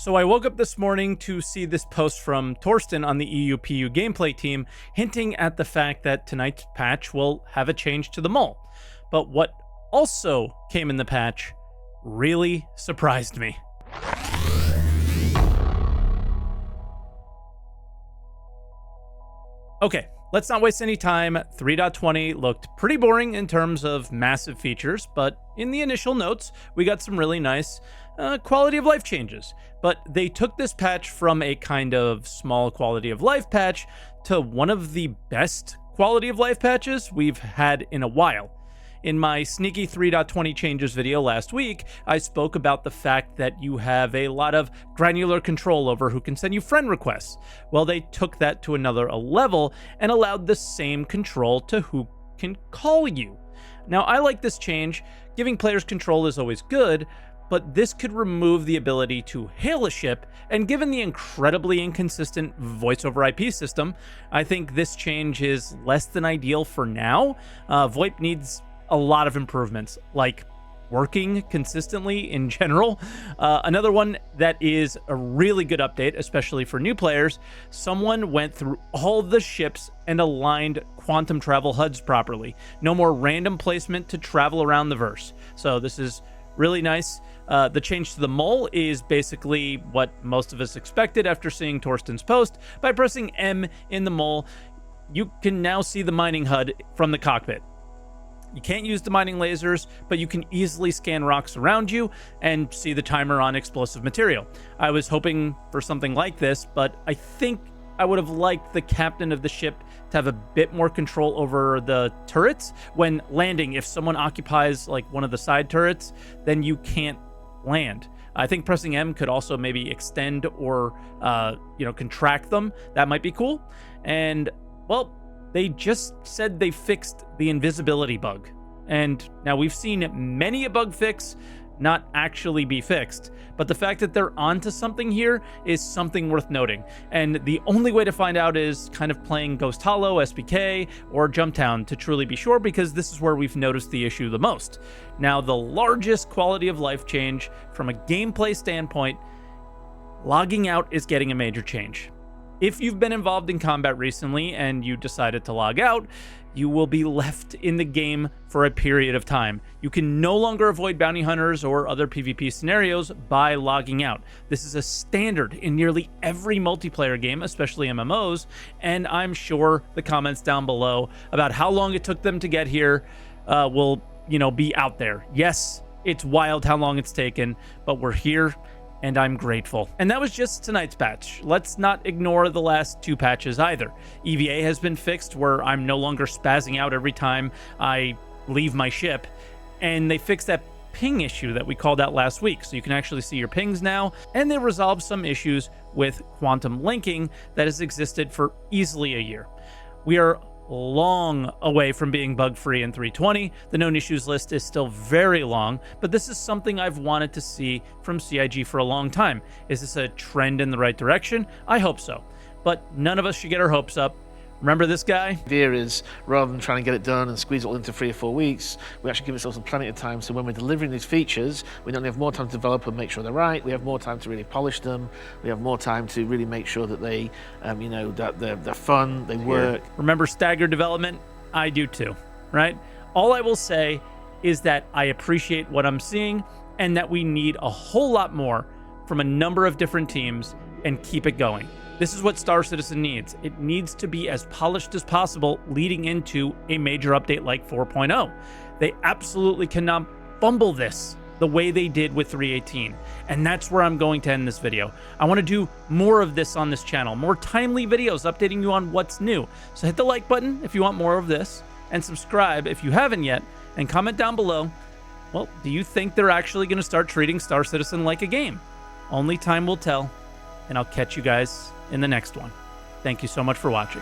So I woke up this morning to see this post from Torsten on the EUPU gameplay team hinting at the fact that tonight's patch will have a change to the mole. But what also came in the patch really surprised me. Okay, let's not waste any time. 3.20 looked pretty boring in terms of massive features, but in the initial notes, we got some really nice quality of life changes. But they took this patch from a kind of small quality of life patch to one of the best quality of life patches we've had in a while. In my sneaky 3.20 changes video last week, I spoke about the fact that you have a lot of granular control over who can send you friend requests. Well, they took that to another level and allowed the same control to who can call you. Now, I like this change. Giving players control is always good, but this could remove the ability to hail a ship, and given the incredibly inconsistent voice over IP system, I think this change is less than ideal for now. VoIP needs a lot of improvements, like working consistently in general. Another one that is a really good update, especially for new players, someone went through all the ships and aligned quantum travel HUDs properly. No more random placement to travel around the verse. So this is really nice. The change to the mole is basically what most of us expected after seeing Torsten's post. By pressing M in the mole, you can now see the mining HUD from the cockpit. You can't use the mining lasers, but you can easily scan rocks around you and see the timer on explosive material. I was hoping for something like this, but I think I would have liked the captain of the ship to have a bit more control over the turrets. When landing, if someone occupies like one of the side turrets, then you can't land. I think pressing M could also maybe extend or contract them. That might be cool. And well, they just said they fixed the invisibility bug. And now we've seen many a bug fix not actually be fixed, but the fact that they're onto something here is something worth noting. And the only way to find out is kind of playing Ghost Hollow, SPK, or Jumptown to truly be sure, because this is where we've noticed the issue the most. Now, the largest quality of life change from a gameplay standpoint, logging out is getting a major change. If you've been involved in combat recently and you decided to log out, you will be left in the game for a period of time. You can no longer avoid bounty hunters or other PvP scenarios by logging out. This is a standard in nearly every multiplayer game, especially MMOs, and I'm sure the comments down below about how long it took them to get here will, be out there. Yes, it's wild how long it's taken, but we're here, and I'm grateful. And that was just tonight's patch. Let's not ignore the last two patches either. EVA has been fixed, where I'm no longer spazzing out every time I leave my ship, and they fixed that ping issue that we called out last week, so you can actually see your pings now, and they resolved some issues with quantum linking that has existed for easily a year. We are long away from being bug-free in 3.20. The known issues list is still very long, but this is something I've wanted to see from CIG for a long time. Is this a trend in the right direction? I hope so, but none of us should get our hopes up. Remember this guy? The idea is, rather than trying to get it done and squeeze it all into 3 or 4 weeks, we actually give ourselves plenty of time, so when we're delivering these features, we don't have more time to develop and make sure they're right, we have more time to really polish them, we have more time to really make sure that they, that they're fun, they work. Remember staggered development? I do too, right? All I will say is that I appreciate what I'm seeing, and that we need a whole lot more from a number of different teams, and keep it going. This is what Star Citizen needs. It needs to be as polished as possible leading into a major update like 4.0. They absolutely cannot fumble this the way they did with 3.18. And that's where I'm going to end this video. I want to do more of this on this channel, more timely videos updating you on what's new. So hit the like button if you want more of this, and subscribe if you haven't yet, and comment down below, well, do you think they're actually going to start treating Star Citizen like a game? Only time will tell, and I'll catch you guys in the next one. Thank you so much for watching.